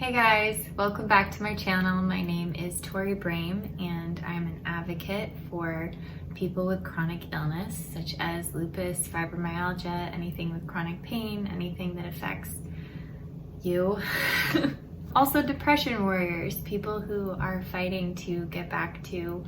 Hey guys, welcome back to my channel. My name is Tori Brame and I'm an advocate for people with chronic illness such as lupus, fibromyalgia, anything with chronic pain, anything that affects you. Also depression warriors, people who are fighting to get back to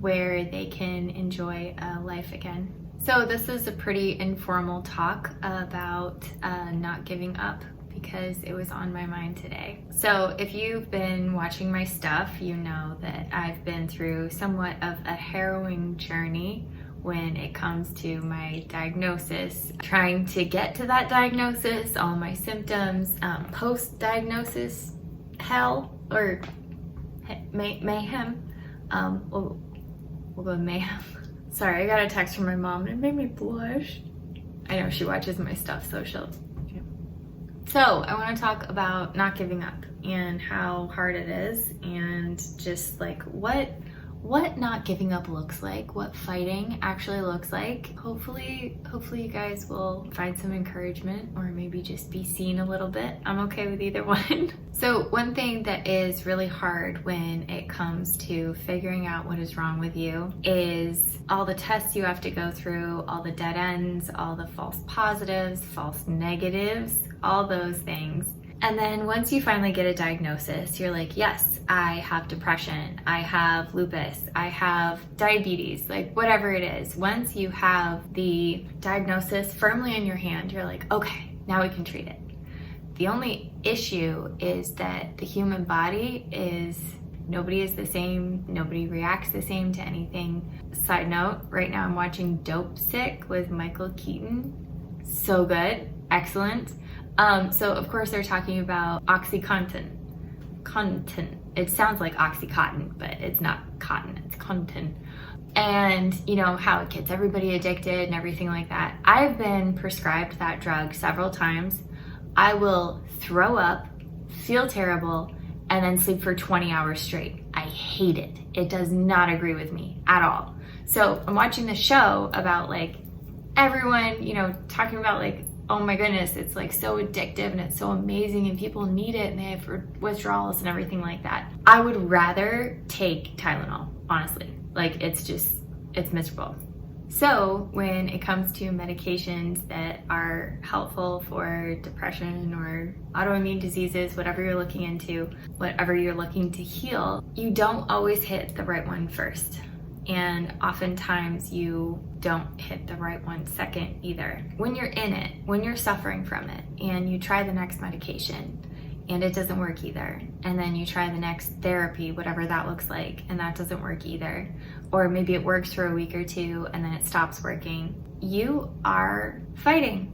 where they can enjoy a life again. So this is a pretty informal talk about not giving up, because it was on my mind today. So if you've been watching my stuff, you know that I've been through somewhat of a harrowing journey when it comes to my diagnosis, trying to get to that diagnosis, all my symptoms, post-diagnosis hell or mayhem. We'll go with mayhem. Sorry, I got a text from my mom and it made me blush. I know she watches my stuff, so she'll. So I want to talk about not giving up and how hard it is, and just like what not giving up looks like, what fighting actually looks like. Hopefully you guys will find some encouragement or maybe just be seen a little bit. I'm okay with either one. So one thing that is really hard when it comes to figuring out what is wrong with you is all the tests you have to go through, all the dead ends, all the false positives, false negatives, all those things. And then once you finally get a diagnosis, you're like, yes, I have depression, I have lupus, I have diabetes, like whatever it is. Once you have the diagnosis firmly in your hand, you're like, okay, now we can treat it. The only issue is that the human body is, nobody is the same, nobody reacts the same to anything. Side note, right now I'm watching Dopesick with Michael Keaton. So good, excellent. So of course they're talking about OxyContin. It sounds like Oxycontin, but it's not cotton, it's contin. And you know how it gets everybody addicted and everything like that. I've been prescribed that drug several times. I will throw up, feel terrible, and then sleep for 20 hours straight. I hate it. It does not agree with me at all. So I'm watching the show about like everyone, you know, talking about like, oh my goodness, it's like so addictive and it's so amazing and people need it and they have withdrawals and everything like that. I would rather take Tylenol, honestly. Like it's miserable. So when it comes to medications that are helpful for depression or autoimmune diseases, whatever you're looking into, whatever you're looking to heal, you don't always hit the right one first. And oftentimes you don't hit the right one second either. When you're in it, when you're suffering from it, and you try the next medication and it doesn't work either, and then you try the next therapy, whatever that looks like, and that doesn't work either, or maybe it works for a week or two and then it stops working, you are fighting.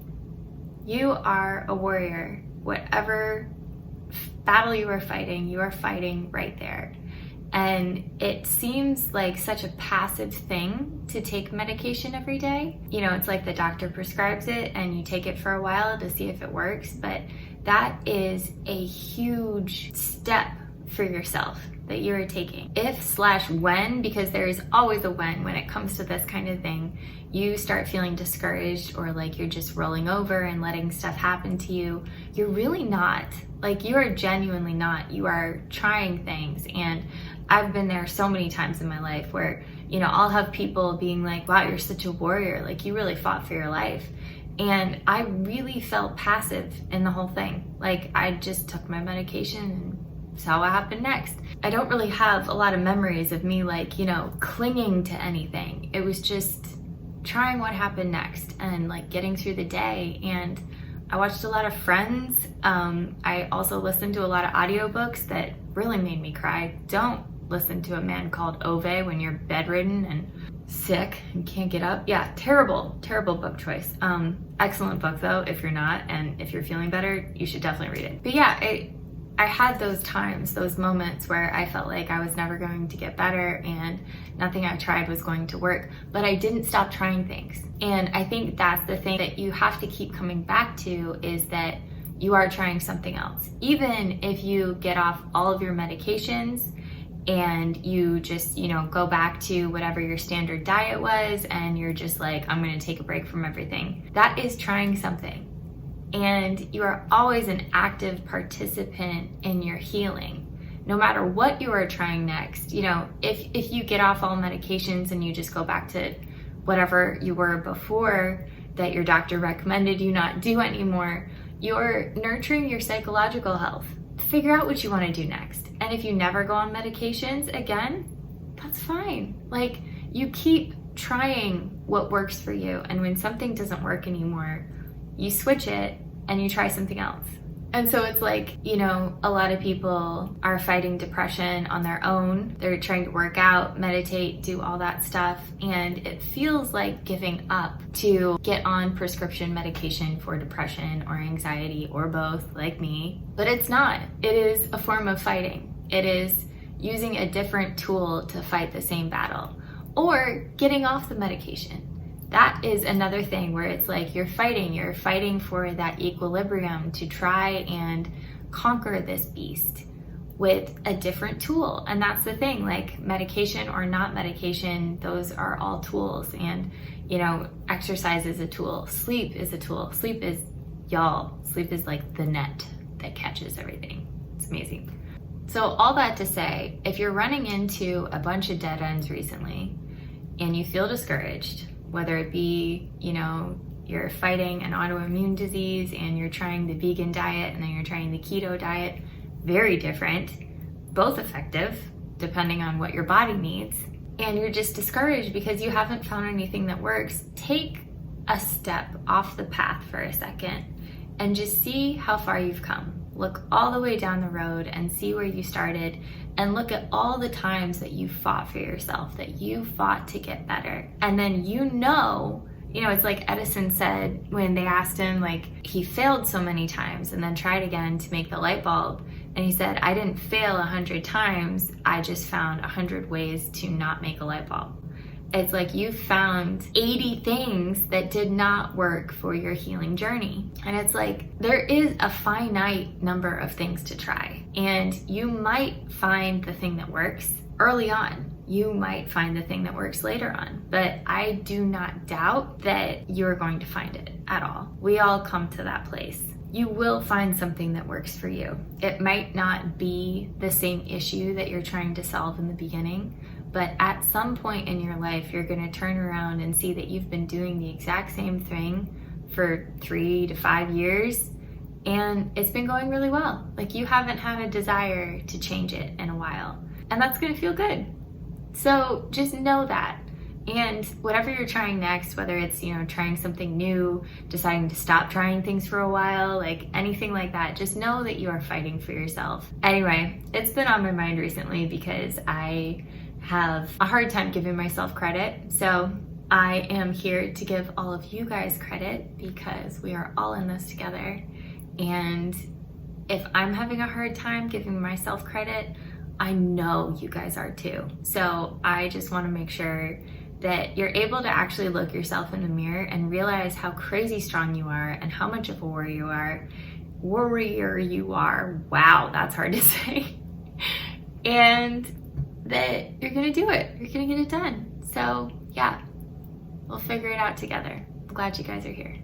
You are a warrior. Whatever battle you are fighting right there. And it seems like such a passive thing to take medication every day. You know, it's like the doctor prescribes it and you take it for a while to see if it works, but that is a huge step for yourself that you're taking. If/when, because there is always a when it comes to this kind of thing, you start feeling discouraged or like you're just rolling over and letting stuff happen to you, you're really not. Like you are genuinely not. You are trying things. And I've been there so many times in my life where, you know, I'll have people being like, wow, you're such a warrior. Like you really fought for your life. And I really felt passive in the whole thing. Like I just took my medication and saw what happened next. I don't really have a lot of memories of me like, you know, clinging to anything. It was just trying what happened next and like getting through the day. And I watched a lot of Friends. I also listened to a lot of audiobooks that really made me cry. Don't listen to a man called Ove when you're bedridden and sick and can't get up. Yeah, terrible book choice. Excellent book though, if you're not, and if you're feeling better, you should definitely read it. But yeah, I had those times, those moments where I felt like I was never going to get better and nothing I tried was going to work, but I didn't stop trying things. And I think that's the thing that you have to keep coming back to, is that you are trying something else. Even if you get off all of your medications and you just, you know, go back to whatever your standard diet was and you're just like, I'm gonna take a break from everything. That is trying something. and you are always an active participant in your healing. No matter what you are trying next, you know, if you get off all medications and you just go back to whatever you were before that your doctor recommended you not do anymore, you're nurturing your psychological health. Figure out what you want to do next. And if you never go on medications again, that's fine. Like, you keep trying what works for you. And when something doesn't work anymore, you switch it and you try something else. And so it's like, you know, a lot of people are fighting depression on their own. They're trying to work out, meditate, do all that stuff. And it feels like giving up to get on prescription medication for depression or anxiety or both, like me. But it's not. It is a form of fighting. It is using a different tool to fight the same battle, or getting off the medication. That is another thing where it's like you're fighting for that equilibrium to try and conquer this beast with a different tool. And that's the thing, like, medication or not medication, those are all tools. And, you know, exercise is a tool, sleep is a tool. Sleep is like the net that catches everything. It's amazing. So all that to say, if you're running into a bunch of dead ends recently and you feel discouraged, whether it be, you know, you're fighting an autoimmune disease and you're trying the vegan diet and then you're trying the keto diet, very different, both effective, depending on what your body needs, and you're just discouraged because you haven't found anything that works, take a step off the path for a second and just see how far you've come. Look all the way down the road and see where you started, and look at all the times that you fought for yourself, that you fought to get better. And then you know, it's like Edison said when they asked him, like, he failed so many times and then tried again to make the light bulb. And he said, I didn't fail 100 times, I just found 100 ways to not make a light bulb. It's like you found 80 things that did not work for your healing journey. And it's like there is a finite number of things to try. And you might find the thing that works early on. You might find the thing that works later on. But I do not doubt that you're going to find it at all. We all come to that place. You will find something that works for you. It might not be the same issue that you're trying to solve in the beginning, but at some point in your life, you're going to turn around and see that you've been doing the exact same thing for 3 to 5 years, and it's been going really well. Like, you haven't had a desire to change it in a while, and that's going to feel good. So just know that. And whatever you're trying next, whether it's, trying something new, deciding to stop trying things for a while, like anything like that, just know that you are fighting for yourself. Anyway, it's been on my mind recently because I have a hard time giving myself credit. So I am here to give all of you guys credit because we are all in this together. And if I'm having a hard time giving myself credit, I know you guys are too. So I just want to make sure that you're able to actually look yourself in the mirror and realize how crazy strong you are and how much of a warrior you are. Wow, that's hard to say. And that you're gonna do it. You're gonna get it done. So yeah, we'll figure it out together. I'm glad you guys are here.